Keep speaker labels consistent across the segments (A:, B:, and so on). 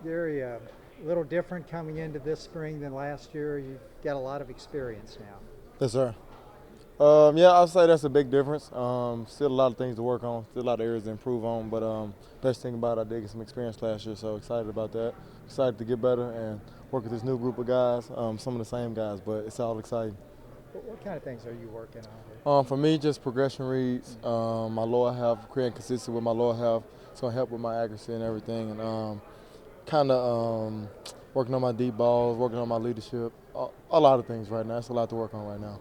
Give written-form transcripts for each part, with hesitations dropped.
A: Gerry, a little different coming into this spring than last year. You've got a lot of experience now.
B: Yes, sir. Yeah, I'll say that's a big difference. Still a lot of things to work on, still a lot of areas to improve on. But best thing about it, I did get some experience last year, so excited about that. Excited to get better and work with this new group of guys. Some of the same guys, but it's all exciting.
A: What kind of things are you working on here?
B: For me, just progression reads, my lower half, creating consistency with my lower half. It's gonna help with my accuracy and everything, and kind of working on my deep balls, working on my leadership. A lot of things right now. It's a lot to work on right now.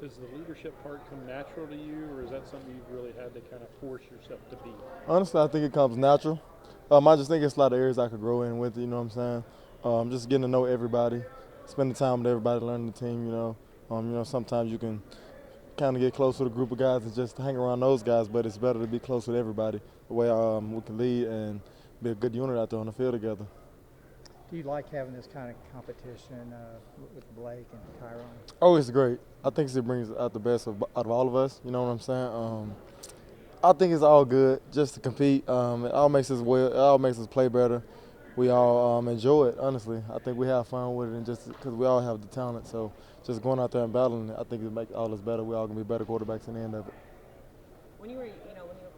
C: Does the leadership part come natural to you, or is that something you've really had to kind of force yourself to be?
B: Honestly, I think it comes natural. I just think it's a lot of areas I could grow in with. You know what I'm saying? Just getting to know everybody, spending time with everybody, learning the team. Sometimes you can kind of get close with a group of guys and just hang around those guys, but it's better to be close with everybody. The way we can lead and be a good unit out there on the field together.
A: Do you like having this kind of competition with Blake and Tyron?
B: Oh, it's great. I think it brings out the best out of all of us. You know what I'm saying? I think it's all good just to compete. It all makes us well. It all makes us play better. We all enjoy it. Honestly, I think we have fun with it, and just because we all have the talent, so just going out there and battling, I think it makes all us better. We all gonna be better quarterbacks in the end of it.
D: When you were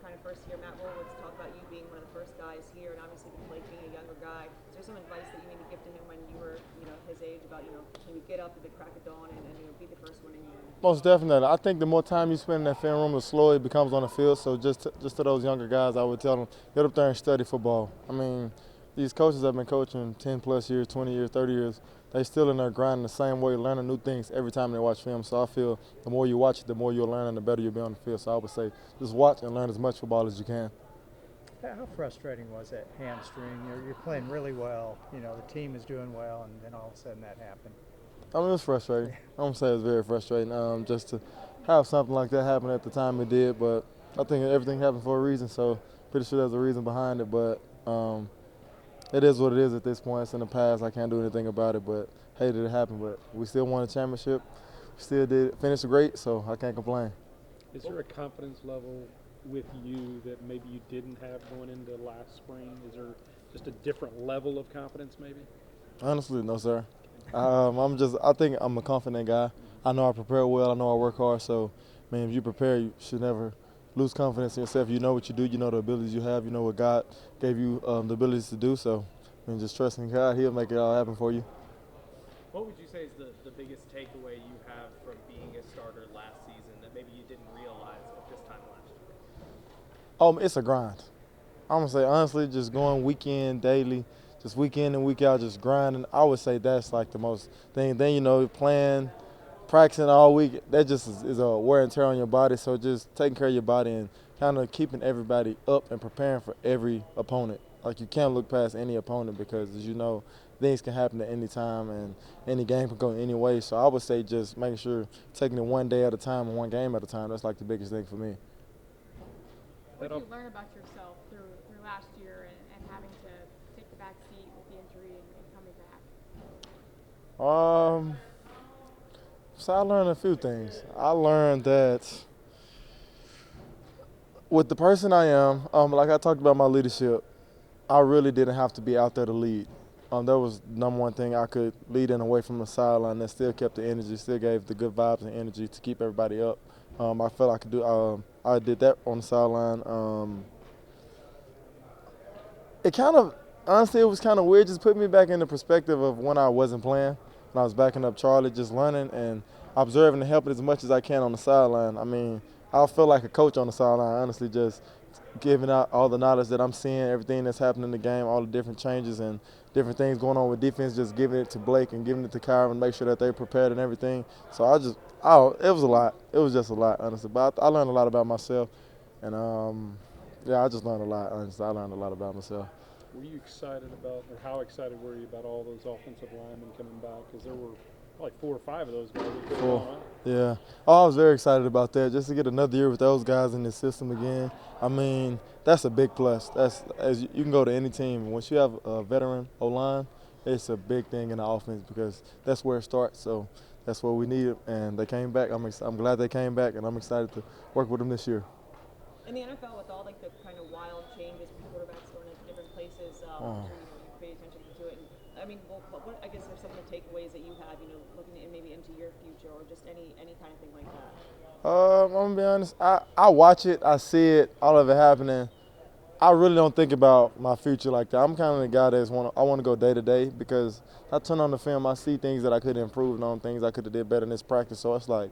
D: kind of first here, Matt Rule was talk about you being one of the first guys here, and obviously with Blake being a younger guy. Is there some advice that you maybe give to him when you were, his age about, can you get up at the crack of dawn and be the first one in you?
B: Most definitely. I think the more time you spend in that film room, the slower it becomes on the field. So just to those younger guys, I would tell them, get up there and study football. I mean, these coaches have been coaching 10 plus years, 20 years, 30 years. They still in there grinding the same way, learning new things every time they watch film. So I feel the more you watch it, the more you'll learn and the better you'll be on the field. So I would say just watch and learn as much football as you can.
A: How frustrating was that hamstring? You're playing really well. The team is doing well, and then all of a sudden that happened.
B: I mean, it was frustrating. I'm gonna say it was very frustrating. Just to have something like that happen at the time it did, but I think everything happened for a reason. So pretty sure there's a reason behind it. But it is what it is at this point. It's in the past. I can't do anything about it. But hey, did it happen? But we still won a championship. We still did finish great, so I can't complain.
C: Is there a confidence level with you that maybe you didn't have going into last spring? Is there just a different level of confidence maybe?
B: Honestly, no, sir. I think I'm a confident guy. I know I prepare well. I know I work hard. So, if you prepare, you should never lose confidence in yourself. You know what you do. You know the abilities you have. You know what God gave you the abilities to do. So, just trust in God. He'll make it all happen for you.
E: What would you say is the biggest takeaway you have from being a starter last season that maybe you didn't realize at this time last year?
B: It's a grind. I'm gonna say honestly, just going weekend daily, just week in and week out, just grinding. I would say that's like the most thing. Then playing, practicing all week. That just is a wear and tear on your body. So just taking care of your body and kind of keeping everybody up and preparing for every opponent. Like you can't look past any opponent because, as you know, things can happen at any time and any game can go any way. So I would say just making sure taking it one day at a time and one game at a time. That's like the biggest thing for me.
F: What did you learn about yourself through last year and having to take the back seat with the injury and coming back?
B: So I learned a few things. I learned that with the person I am, like I talked about my leadership, I really didn't have to be out there to lead. That was the number one thing I could lead in away from the sideline that still kept the energy, still gave the good vibes and energy to keep everybody up. I felt I could do. I did that on the sideline. It kind of, honestly, it was kind of weird. Just put me back in the perspective of when I wasn't playing, when I was backing up Charlie, just learning and observing and helping as much as I can on the sideline. I mean, I feel like a coach on the sideline, honestly, just giving out all the knowledge that I'm seeing, everything that's happening in the game, all the different changes and different things going on with defense, just giving it to Blake and giving it to Kyron, make sure that they're prepared and everything. So it was a lot. It was just a lot, honestly. But I learned a lot about myself, and yeah, I just learned a lot. Honestly, I learned a lot about myself.
C: Were you excited about, or how excited were you about all those offensive linemen coming back? Because there were like 4 or 5 of those guys who couldn't
B: Cool.
C: run, right?
B: Yeah. Oh, I was very excited about that. Just to get another year with those guys in the system again. I mean, that's a big plus. That's as you can go to any team. Once you have a veteran O-line, it's a big thing in the offense because that's where it starts. So that's what we needed, and they came back. I'm glad they came back, and I'm excited to work with them this year.
D: In the NFL, with all like the kind of wild changes with quarterbacks going into different places,
B: Oh.
D: pay attention to it. And I mean, well, what I guess are some of the takeaways that you have, you know, looking at maybe into your future or just any kind of thing like that?
B: I'm gonna be honest. I watch it, I see it, all of it happening. I really don't think about my future like that. I'm kind of the guy I want to go day to day because I turn on the film, I see things that I could improve on, things I could have did better in this practice. So it's like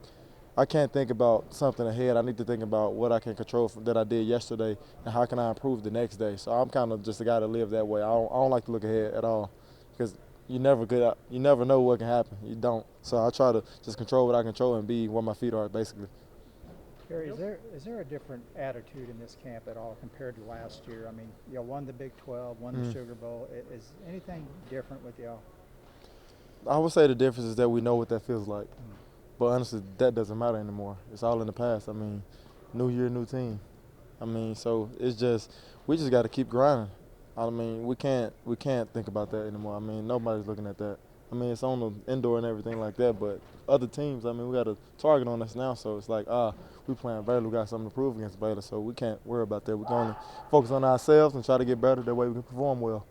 B: I can't think about something ahead. I need to think about what I can control that I did yesterday and how can I improve the next day. So I'm kind of just a guy that lives that way. I don't like to look ahead at all because you never know what can happen. You don't. So I try to just control what I control and be where my feet are, basically.
A: Gerry, is there a different attitude in this camp at all compared to last year? I mean, you won the Big 12, won the Sugar Bowl. Is anything different with y'all?
B: I would say the difference is that we know what that feels like. But honestly, that doesn't matter anymore. It's all in the past. I mean, new year, new team. I mean, so we just got to keep grinding. I mean, we can't think about that anymore. I mean, nobody's looking at that. I mean, it's on the indoor and everything like that, but other teams, I mean, we got a target on us now, so it's like, we playing Baylor, we got something to prove against Baylor, so we can't worry about that. We can only focus on ourselves and try to get better. That way we can perform well.